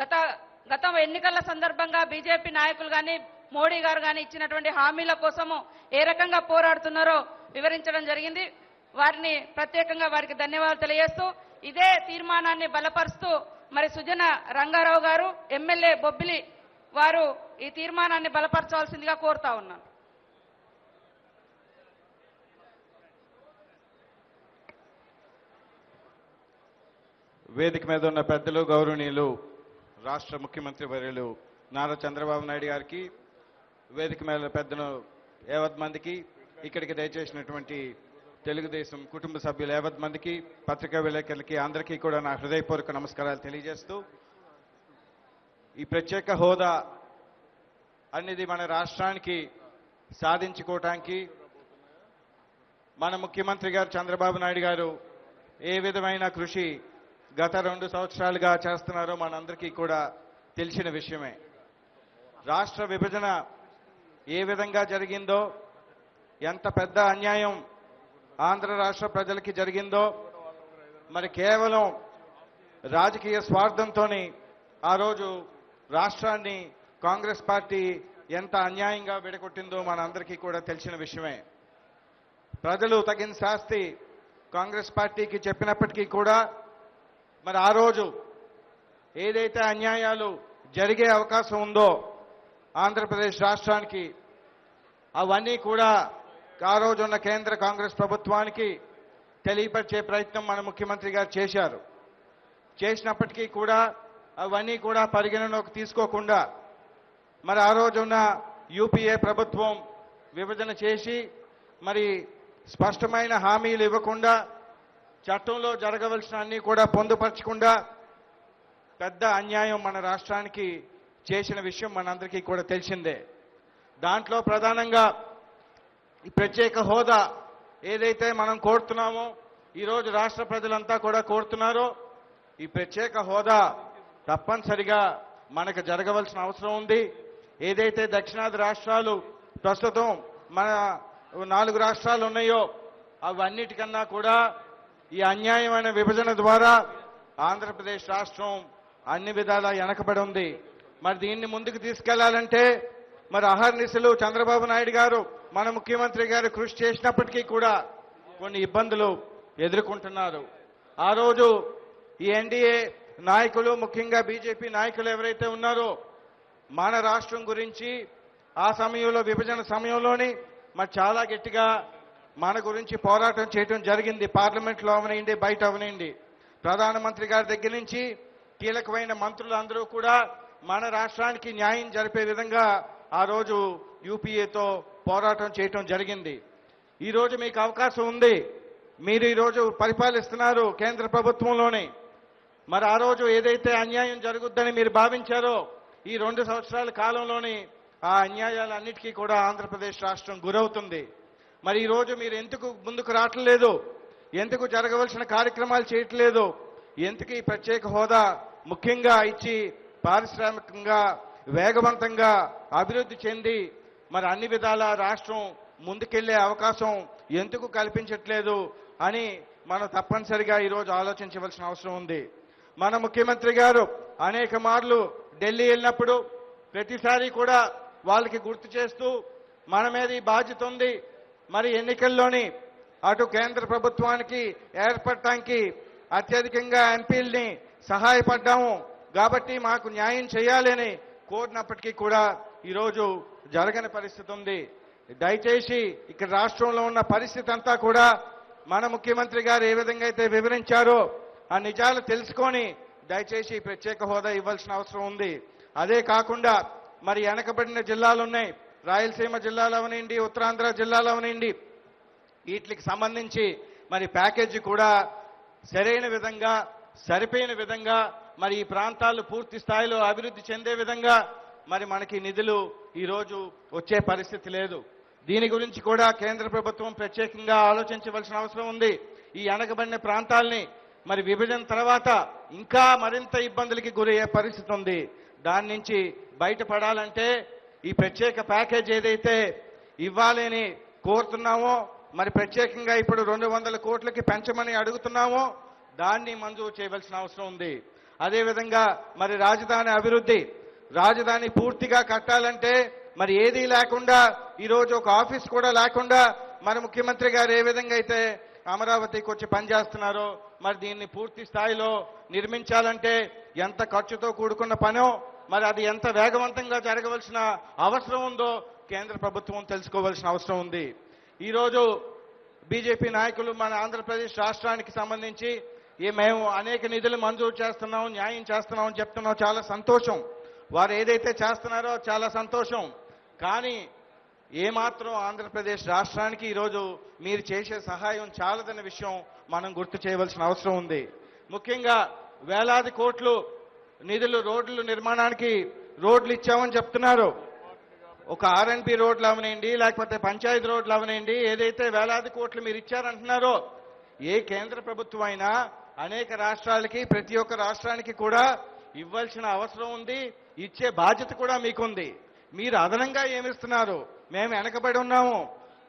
గత గత ఎన్నికల సందర్భంగా బీజేపీ నాయకులు కానీ మోడీ గారు కానీ ఇచ్చినటువంటి హామీల కోసము ఏ రకంగా పోరాడుతున్నారో వివరించడం జరిగింది. వారిని ప్రత్యేకంగా వారికి ధన్యవాదాలు తెలియజేస్తూ ఇదే తీర్మానాన్ని బలపరుస్తూ మరి సుజన రంగారావు గారు ఎమ్మెల్యే బొబ్బిలి వారు ఈ తీర్మానాన్ని బలపరచాల్సిందిగా కోరుతా ఉన్నాను. వేదిక మీద ఉన్న పెద్దలు గౌరవనీయులు రాష్ట్ర ముఖ్యమంత్రి వర్యులు నారా చంద్రబాబు నాయుడు గారికి, వేదిక మీద పెద్దలు యావత్ మందికి, ఇక్కడికి దయచేసినటువంటి తెలుగుదేశం కుటుంబ సభ్యులు యావత్ మందికి, పత్రికా విలేకరులకి అందరికీ కూడా నా హృదయపూర్వక నమస్కారాలు తెలియజేస్తూ, ఈ ప్రత్యేక హోదా అనేది మన రాష్ట్రానికి సాధించుకోవటానికి మన ముఖ్యమంత్రి గారు చంద్రబాబు నాయుడు గారు ఏ విధమైన కృషి గత 2 సంవత్సరాలుగా చేస్తున్నారో మనందరికీ కూడా తెలిసిన విషయమే. రాష్ట్ర విభజన ఏ విధంగా జరిగిందో, ఎంత పెద్ద అన్యాయం ఆంధ్ర రాష్ట్ర ప్రజలకి జరిగిందో, మరి కేవలం రాజకీయ స్వార్థంతో ఆ రోజు రాష్ట్రాన్ని కాంగ్రెస్ పార్టీ ఎంత అన్యాయంగా విడగొట్టిందో మనందరికీ కూడా తెలిసిన విషయమే. ప్రజలు తగిన శాస్తి కాంగ్రెస్ పార్టీకి చెప్పినప్పటికీ కూడా మరి ఆ రోజు ఏదైతే అన్యాయాలు జరిగే అవకాశం ఉందో ఆంధ్రప్రదేశ్ రాష్ట్రానికి, అవన్నీ కూడా ఆ రోజు ఉన్న కేంద్ర కాంగ్రెస్ ప్రభుత్వానికి తెలియపరిచే ప్రయత్నం మన ముఖ్యమంత్రి గారు చేశారు. చేసినప్పటికీ కూడా అవన్నీ కూడా పరిగణలోకి తీసుకోకుండా మరి ఆ రోజున్న యూపీఏ ప్రభుత్వం విభజన చేసి మరి స్పష్టమైన హామీలు ఇవ్వకుండా, చట్టంలో జరగవలసిన అన్ని కూడా పొందుపరచకుండా పెద్ద అన్యాయం మన రాష్ట్రానికి చేసిన విషయం మనందరికీ కూడా తెలిసిందే. దాంట్లో ప్రధానంగా ఈ ప్రత్యేక హోదా ఏదైతే మనం కోరుతున్నామో, ఈరోజు రాష్ట్ర ప్రజలంతా కూడా కోరుతున్నారో, ఈ ప్రత్యేక హోదా తప్పనిసరిగా మనకు జరగవలసిన అవసరం ఉంది. ఏదైతే దక్షిణాది రాష్ట్రాలు ప్రస్తుతం మన 4 రాష్ట్రాలు ఉన్నాయో అవన్నిటికన్నా కూడా ఈ అన్యాయమైన విభజన ద్వారా ఆంధ్రప్రదేశ్ రాష్ట్రం అన్ని విధాలా వెనకబడి ఉంది. మరి దీన్ని ముందుకు తీసుకెళ్లాలంటే మరి అహర్నిశలు చంద్రబాబు నాయుడు గారు మన ముఖ్యమంత్రి గారు కృషి చేసినప్పటికీ కూడా కొన్ని ఇబ్బందులు ఎదుర్కొంటున్నారు. ఆ రోజు ఈ ఎన్డీఏ నాయకులు, ముఖ్యంగా బీజేపీ నాయకులు ఎవరైతే ఉన్నారో మన రాష్ట్రం గురించి ఆ సమయంలో విభజన సమయంలోని మరి చాలా గట్టిగా మన గురించి పోరాటం చేయడం జరిగింది. పార్లమెంట్లో అవనండి, బయట అవనండి, ప్రధానమంత్రి గారి దగ్గర నుంచి కీలకమైన మంత్రులు అందరూ కూడా మన రాష్ట్రానికి న్యాయం జరిపే విధంగా ఆ రోజు యూపీఏతో పోరాటం చేయటం జరిగింది. ఈరోజు మీకు అవకాశం ఉంది, మీరు ఈరోజు పరిపాలిస్తున్నారు కేంద్ర ప్రభుత్వంలోనే. మరి ఆ రోజు ఏదైతే అన్యాయం జరుగుద్దని మీరు భావించారో ఈ 2 సంవత్సరాల కాలంలోని ఆ అన్యాయాలన్నిటికీ కూడా ఆంధ్రప్రదేశ్ రాష్ట్రం గురవుతుంది. మరి ఈరోజు మీరు ఎందుకు ముందుకు రావట్లేదు, ఎందుకు జరగవలసిన కార్యక్రమాలు చేయట్లేదు, ఎందుకు ఈ ప్రత్యేక హోదా ముఖ్యంగా ఇచ్చి పారిశ్రామికంగా వేగవంతంగా అభివృద్ధి చెంది మరి అన్ని విధాల రాష్ట్రం ముందుకెళ్లే అవకాశం ఎందుకు కల్పించట్లేదు అని మనం తప్పనిసరిగా ఈరోజు ఆలోచించవలసిన అవసరం ఉంది. మన ముఖ్యమంత్రి గారు అనేక మార్లు ఢిల్లీ వెళ్ళినప్పుడు ప్రతిసారి కూడా వాళ్ళకి గుర్తు చేస్తూ మన మీద ఈ బాధ్యత ఉంది, మరి ఎన్నికల్లోని అటు కేంద్ర ప్రభుత్వానికి ఏర్పడటానికి అత్యధికంగా ఎంపీల్ని సహాయపడ్డాము కాబట్టి మాకు న్యాయం చేయాలని కోరినప్పటికీ కూడా ఈరోజు జరగని పరిస్థితి ఉంది. దయచేసి ఇక్కడ రాష్ట్రంలో ఉన్న పరిస్థితి అంతా కూడా మన ముఖ్యమంత్రి గారు ఏ విధంగా అయితే వివరించారో ఆ నిజాలు తెలుసుకొని దయచేసి ప్రత్యేక హోదా ఇవ్వాల్సిన అవసరం ఉంది. అదే కాకుండా మరి వెనకబడిన జిల్లాలు ఉన్నాయి, రాయలసీమ జిల్లాలు అవనండి, ఉత్తరాంధ్ర జిల్లాలు అవనండి, వీటికి సంబంధించి మరి ప్యాకేజీ కూడా సరైన విధంగా సరిపోయిన విధంగా మరి ఈ ప్రాంతాలు పూర్తి స్థాయిలో అభివృద్ధి చెందే విధంగా మరి మనకి నిధులు ఈరోజు వచ్చే పరిస్థితి లేదు. దీని గురించి కూడా కేంద్ర ప్రభుత్వం ప్రత్యేకంగా ఆలోచించవలసిన అవసరం ఉంది. ఈ వెనకబడిన ప్రాంతాలని మరి విభజన తర్వాత ఇంకా మరింత ఇబ్బందులకి గురయ్యే పరిస్థితి ఉంది. దాని నుంచి బయటపడాలంటే ఈ ప్రత్యేక ప్యాకేజ్ ఏదైతే ఇవ్వాలని కోరుతున్నామో మరి ప్రత్యేకంగా ఇప్పుడు 200 కోట్లకి పెంచమని అడుగుతున్నామో దాన్ని మంజూరు చేయవలసిన అవసరం ఉంది. అదేవిధంగా మరి రాజధాని అభివృద్ధి, రాజధాని పూర్తిగా కట్టాలంటే మరి ఏదీ లేకుండా ఈరోజు ఒక ఆఫీస్ కూడా లేకుండా మన ముఖ్యమంత్రి గారు ఏ విధంగా అయితే అమరావతికి వచ్చి పనిచేస్తున్నారో మరి దీన్ని పూర్తి స్థాయిలో నిర్మించాలంటే ఎంత ఖర్చుతో కూడుకున్న పనో మరి అది ఎంత వేగవంతంగా జరగవలసిన అవసరం ఉందో కేంద్ర ప్రభుత్వం తెలుసుకోవాల్సిన అవసరం ఉంది. ఈరోజు బీజేపీ నాయకులు మన ఆంధ్రప్రదేశ్ రాష్ట్రానికి సంబంధించి మేము అనేక నిధులు మంజూరు చేస్తున్నాం, న్యాయం చేస్తున్నాం అని చెప్తున్నాం, చాలా సంతోషం. వారు ఏదైతే చేస్తున్నారో చాలా సంతోషం. కానీ ఏమాత్రం ఆంధ్రప్రదేశ్ రాష్ట్రానికి ఈరోజు మీరు చేసే సహాయం చాలదన్న విషయం మనం గుర్తు చేయవలసిన అవసరం ఉంది. ముఖ్యంగా వేలాది కోట్లు నిధులు రోడ్ల నిర్మాణానికి రోడ్లు ఇచ్చామని చెప్తున్నారు. ఒక ఆర్ఎన్బి రోడ్లు అవనండి, లేకపోతే పంచాయతీ రోడ్లు అవనండి, ఏదైతే వేలాది కోట్లు మీరు ఇచ్చారంటున్నారో ఏ కేంద్ర ప్రభుత్వం అయినా అనేక రాష్ట్రాలకి ప్రతి ఒక్క రాష్ట్రానికి కూడా ఇవ్వాల్సిన అవసరం ఉంది, ఇచ్చే బాధ్యత కూడా మీకుంది. మీరు అదనంగా ఏమిస్తున్నారు? మేము వెనకబడి ఉన్నాము,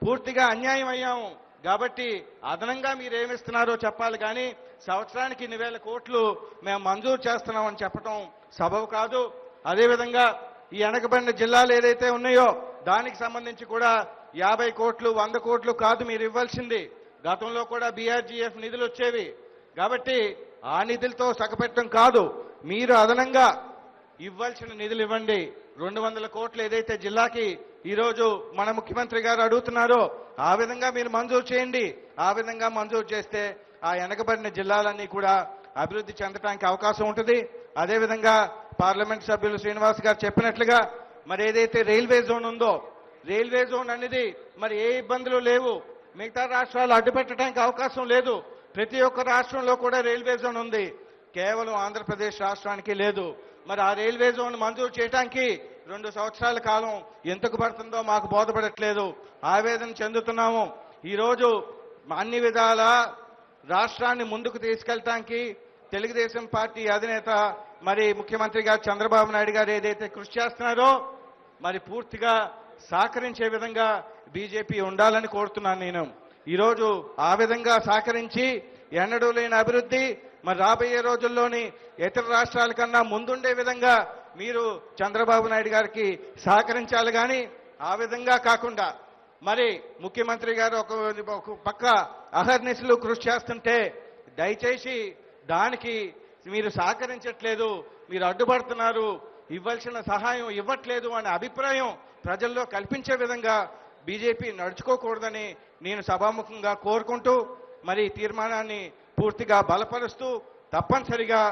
పూర్తిగా అన్యాయం అయ్యాము కాబట్టి అదనంగా మీరు ఏమిస్తున్నారో చెప్పాలి. కానీ సంవత్సరానికి ఇన్ని వేల కోట్లు మేము మంజూరు చేస్తున్నామని చెప్పడం సబబు కాదు. అదేవిధంగా ఈ వెనకబడిన జిల్లాలు ఏదైతే ఉన్నాయో దానికి సంబంధించి కూడా 50 కోట్లు 100 కోట్లు కాదు మీరు ఇవ్వాల్సింది. గతంలో కూడా బీఆర్జీఎఫ్ నిధులు వచ్చేవి కాబట్టి ఆ నిధులతో సగపెట్టడం కాదు, మీరు అదనంగా ఇవ్వాల్సిన నిధులు ఇవ్వండి. 200 కోట్లు ఏదైతే జిల్లాకి ఈరోజు మన ముఖ్యమంత్రి గారు అడుగుతున్నారో ఆ విధంగా మీరు మంజూరు చేయండి. ఆ విధంగా మంజూరు చేస్తే ఆ వెనకబడిన జిల్లాలన్నీ కూడా అభివృద్ధి చెందడానికి అవకాశం ఉంటుంది. అదేవిధంగా పార్లమెంట్ సభ్యులు శ్రీనివాస్ గారు చెప్పినట్లుగా మరి ఏదైతే రైల్వే జోన్ ఉందో, రైల్వే జోన్ అనేది మరి ఏ ఇబ్బందులు లేవు, మిగతా రాష్ట్రాలు అడ్డుపెట్టడానికి అవకాశం లేదు. ప్రతి ఒక్క రాష్ట్రంలో కూడా రైల్వే జోన్ ఉంది, కేవలం ఆంధ్రప్రదేశ్ రాష్ట్రానికి లేదు. మరి ఆ రైల్వే జోన్ మంజూరు చేయడానికి 2 సంవత్సరాల కాలం ఎందుకు పడుతుందో మాకు బోధపడట్లేదు, ఆవేదన చెందుతున్నాము. ఈరోజు అన్ని విధాల రాష్ట్రాన్ని ముందుకు తీసుకెళ్ళటానికి తెలుగుదేశం పార్టీ అధినేత మరి ముఖ్యమంత్రి గారు చంద్రబాబు నాయుడు గారు ఏదైతే కృషి చేస్తున్నారో మరి పూర్తిగా సహకరించే విధంగా బీజేపీ ఉండాలని కోరుతున్నాను నేను. ఈరోజు ఆ విధంగా సహకరించి ఎన్నడూ లేని అభివృద్ధి మరి రాబోయే రోజుల్లోని ఇతర రాష్ట్రాల కన్నా ముందుండే విధంగా మీరు చంద్రబాబు నాయుడు గారికి సహకరించాలి. కానీ ఆ విధంగా కాకుండా మరి ముఖ్యమంత్రి గారు ఒక పక్క అహర్నిశలు కృషి చేస్తుంటే దయచేసి దానికి మీరు సహకరించట్లేదు, మీరు అడ్డుపడుతున్నారు, ఇవ్వాల్సిన సహాయం ఇవ్వట్లేదు అనే అభిప్రాయం ప్రజల్లో కల్పించే విధంగా బీజేపీ నడుచుకోకూడదని నేను సభాముఖంగా కోరుకుంటూ మరి తీర్మానాన్ని పూర్తిగా బలపరుస్తూ తప్పనిసరిగా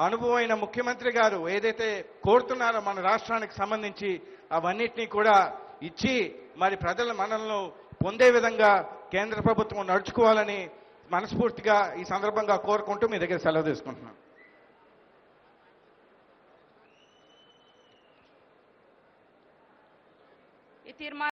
అనుభవమైన ముఖ్యమంత్రి గారు ఏదైతే కోరుతున్నారో మన రాష్ట్రానికి సంబంధించి అవన్నిటినీ కూడా ఇచ్చి మరి ప్రజల మనల్ని పొందే విధంగా కేంద్ర ప్రభుత్వం నడుచుకోవాలని మనస్ఫూర్తిగా ఈ సందర్భంగా కోరుకుంటూ మీ దగ్గర సెలవు తీసుకుంటున్నాను. ఈ తీర్మానం